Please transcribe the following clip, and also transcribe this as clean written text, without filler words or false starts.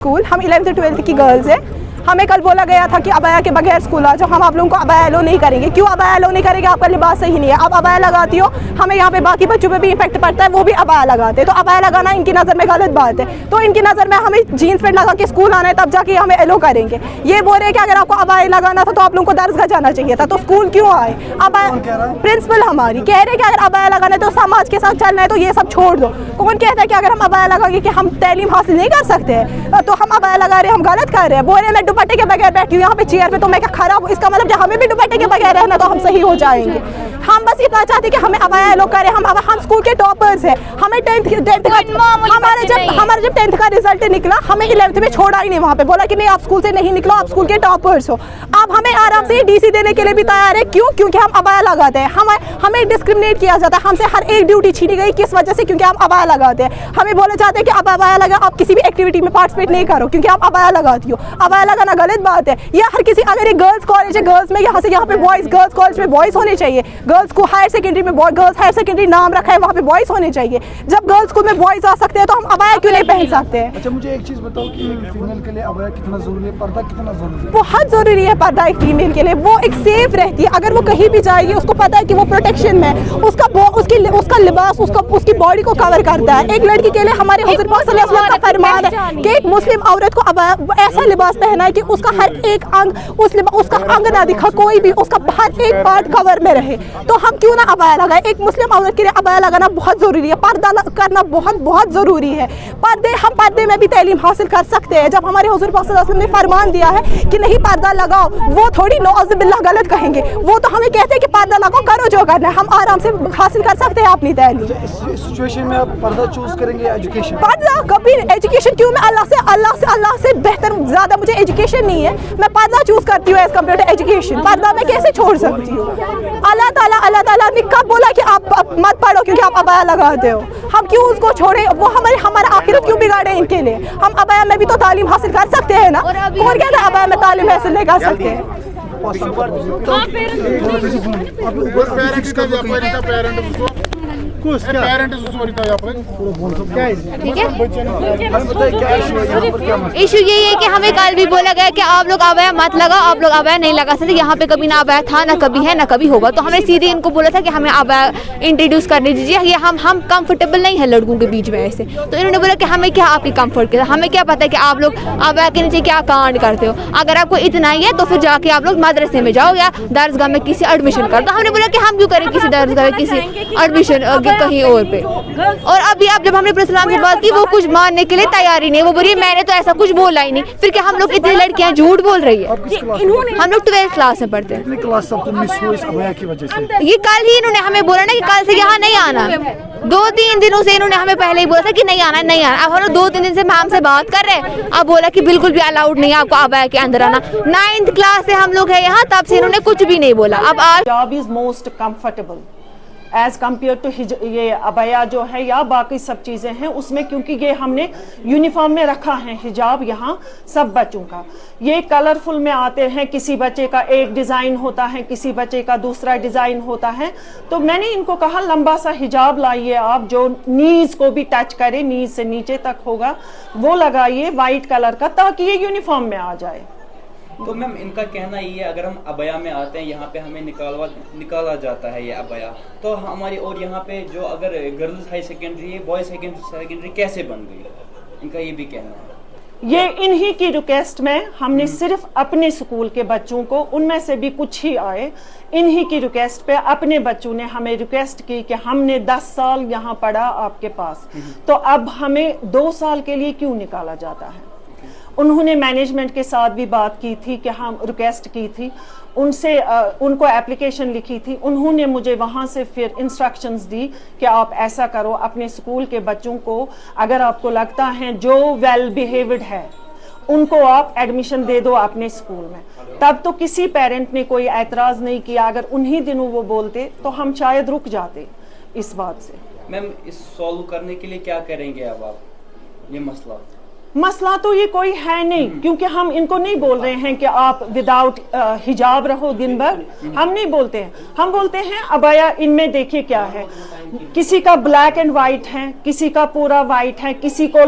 School हम 11th 12th की girls हैं। हमें कल बोला गया था कि अबाया के बगैर स्कूल आ जाओ, हम आप लोगों को अबाया अलो नहीं करेंगे। क्यों अबाया अलो नहीं करेंगे? आपका लिबास सही नहीं है। आप अबाया लगाती हो, हमें यहाँ पे बाकी बच्चों पे भी इफेक्ट पड़ता है, वो भी अबाया लगाते हैं। तो अबाया लगाना इनकी नज़र में गलत बात है। तो इनकी नज़र में हमें जीन्स पैंट लगा के स्कूल आना है, तब जाके हमें अलो करेंगे। ये बोल रहे हैं कि अगर आपको अबाया लगाना था तो आप लोगों को दरसगाह जाना चाहिए था, तो स्कूल क्यों आए? अबाया प्रिंसिपल हमारी कह रहे हैं कि अगर अबाया लगाना है तो समाज के साथ चलना है तो ये सब छोड़ दो। कौन कहता है कि अगर हम अबाया लगाएंगे कि हम तालीम हासिल नहीं कर सकते हैं? तो हम अबाया लगा रहे हैं, हम गलत कर रहे हैं। बोल रहे हैं मैं दुपट्टे के बगैर बैठी हूँ यहाँ पे चेयर पे, तो मैं क्या खराब हूँ? इसका मतलब कि हमें भी दुपट्टे के बगैर रहना तो हम सही हो जाएंगे। हम बस इतना चाहते हैं कि हमें अबाया अलो करें। हम स्कूल के टॉपर्स हैं। हमें हमारा जब 10th का रिजल्ट निकला, हमें 11th में छोड़ा ही नहीं। वहाँ पे बोला कि नहीं आप स्कूल से नहीं निकलो, आप स्कूल के टॉपर्स हो। अब हमें आराम से डीसी देने के लिए भी तैयार है। क्यों? क्योंकि हम अबाया लगाते हैं। हमें डिस्क्रिमिनेट किया जाता है, हमसे हर एक ड्यूटी छीनी गई। किस वजह से? क्योंकि हम अबाया लगाते हैं। हमें बोले जाते हैं कि अब अबाया लगा, आप किसी भी एक्टिविटी में पार्टिसिपेट नहीं करो क्योंकि आप अबाया लगाती हो। अबाया लगाना गलत बात है। या हर किसी, अगर ये गर्ल्स कॉलेज है, गर्ल्स में यहाँ से यहाँ पे बॉयज़, गर्ल्स कॉलेज में बॉयज़ होने चाहिए। गर्ल्स को हायर सेकेंडरी में गर्ल्स हायर सेकेंडरी नाम रखा है, वहाँ पे बॉयज़ होने चाहिए। जब गर्ल्स स्कूल में बॉयज़ आ सकते हैं तो हम अबाया क्यों नहीं पहन सकते हैं? अच्छा, मुझे एक चीज़ बताओ कि एक फीमेल के लिए अबाया कितना ज़रूरी है, पर्दा कितना ज़रूरी है? बहुत ज़रूरी है पर्दा एक फीमेल के लिए। वो एक सेफ रहती है। अगर वो कहीं भी जाएगी उसको पता है कि वो प्रोटेक्शन में है। उसका लिबास उसकी बॉडी को कवर करता है। एक लड़की के लिए हमारे हुज़ूर पाक सल्लल्लाहु अलैहि वसल्लम का फरमान है कि एक मुस्लिम औरत को अबाया ऐसा लिबास पहना है कि उसका हर एक अंग, उसका अंग ना दिखा, कोई भी उसका हर एक पार्ट कवर में रहे। तो हम क्यों ना अबाया लगाए? एक मुस्लिम औरत के लिए अबाया लगाना बहुत ज़रूरी है। पर्दा करना बहुत बहुत ज़रूरी है। हम पर्दे में भी तालीम हासिल कर सकते हैं। जब हमारे हुज़ूर पाक सल्लल्लाहु अलैहि वसल्लम ने फरमान दिया है कि नहीं पर्दा लगाओ, वो थोड़ी नौज़ बिल्लाह गलत कहेंगे। वो तो हमें कहते हैं कि पर्दा लगाओ, करो जो करना है। हम आराम से हासिल कर सकते हैं अपनी तालीम। इस सिचुएशन में आप पर्दा चूज करेंगे या एजुकेशन? पर्दा कभी एजुकेशन क्यों? मैं अल्लाह से बेहतर ज़्यादा मुझे एजुकेशन नहीं है। मैं पर्दा चूज करती हूँ एज कम्पेयर टू एजुकेशन। पर्दा मैं कैसे छोड़ सकती हूँ? अल्लाह ताला ने कब बोला कि आप मत पढ़ो क्योंकि आप अबाया लगाते हो? हम क्यों उसको छोड़े? वो हमारा आखिरत क्यों बिगाड़े इनके लिए? हम अबाया में भी तो तालीम हासिल कर सकते हैं ना। और क्या था अबाया में तालीम हासिल नहीं कर सकते? इशू यही है कि हमें कल भी बोला गया कि आप लोग अबाया मत लगाओ, आप लोग अबाया नहीं लगा सकते। यहाँ पे कभी ना अबाया था, ना कभी है, ना कभी होगा। तो हमने सीधे इनको बोला था कि हमें अबाया इंट्रोड्यूस करने दीजिए। ये हम कंफर्टेबल नहीं है लड़कों के बीच में ऐसे। तो इन्होंने बोला कि हमें क्या आपकी कंफर्ट के, हमें क्या पता है कि आप लोग अबाया के नीचे क्या कांड करते हो। अगर आपको इतना ही है तो फिर जाके आप लोग मदरसे में जाओ या दरसगाह में किसी एडमिशन कर दो। हमने बोला कि हम क्यों करें किसी दरसगाह में किसी एडमिशन कहीं और पे। और अभी अब जब हमने प्रिंसिपल से बात की, वो कुछ मानने के लिए तैयार ही नहीं। वो बोली मैंने तो ऐसा कुछ बोला ही नहीं। फिर क्या हम लोग इतनी लड़कियां झूठ बोल रही है? हम लोग 12th क्लास में पढ़ते हैं। क्लास सब तो मिस हुई इस अबाया की वजह से। ये कल ही इन्होंने हमें बोला ना कि कल से यहाँ नहीं आना। 2-3 दिनों से इन्होंने हमें पहले ही बोला था कि नहीं आना नहीं आना। अब हम लोग 2-3 दिन से मैम से बात कर रहे हैं। अब बोला कि बिल्कुल भी अलाउड नहीं है आपको अबाया के अंदर आना। 9th क्लास से हम लोग है यहाँ, तब से इन्होंने कुछ भी नहीं बोला। अब आज हिजाब is most comfortable as compare to ये अबाया जो है या बाकी सब चीज़ें हैं उसमें, क्योंकि ये हमने यूनिफॉर्म में रखा है हिजाब यहाँ सब बच्चों का। ये कलरफुल में आते हैं, किसी बच्चे का एक डिज़ाइन होता है, किसी बच्चे का दूसरा डिज़ाइन होता है। तो मैंने इनको कहा लंबा सा हिजाब लाइए आप, जो नीज को भी टच करे, नीज से नीचे तक होगा, वो लगाइए वाइट कलर का, ताकि ये यूनिफॉर्म में आ जाए। तो मैम इनका कहना ये है अगर हम अबाया में आते हैं यहाँ पे हमें निकाला जाता है ये अबाया, तो हमारी और यहाँ पे जो अगर गर्ल्स हाई सेकेंडरी है, बॉयज सेकेंडरी कैसे बन गई? इनका ये भी कहना है। ये इन्हीं की रिक्वेस्ट में हमने सिर्फ अपने स्कूल के बच्चों को, उनमें से भी कुछ ही आए, इन्हीं की रिक्वेस्ट पे अपने बच्चों ने हमें रिक्वेस्ट की कि हमने 10 साल यहाँ पढ़ा आपके पास, तो अब हमें 2 साल के लिए क्यों निकाला जाता है? उन्होंने मैनेजमेंट के साथ भी बात की थी कि हम रिक्वेस्ट की थी उनसे, उनको एप्लीकेशन लिखी थी। उन्होंने मुझे वहाँ से फिर इंस्ट्रक्शंस दी कि आप ऐसा करो, अपने स्कूल के बच्चों को अगर आपको लगता है जो वेल बिहेव्ड है उनको आप एडमिशन दे दो अपने स्कूल में। तब तो किसी पेरेंट ने कोई ऐतराज़ नहीं किया। अगर उन्हीं दिनों वो बोलते तो हम शायद रुक जाते इस बात से। मैम इस सॉल्व करने के लिए क्या करेंगे अब आप? ये मसला तो ये कोई है नहीं, क्योंकि हम इनको नहीं बोल रहे हैं कि आप विदाउट हिजाब रहो दिन भर। हम नहीं बोलते हैं, हम बोलते हैं अबाया इनमें देखिए क्या है। किसी का ब्लैक एंड वाइट है, किसी का पूरा वाइट है, किसी को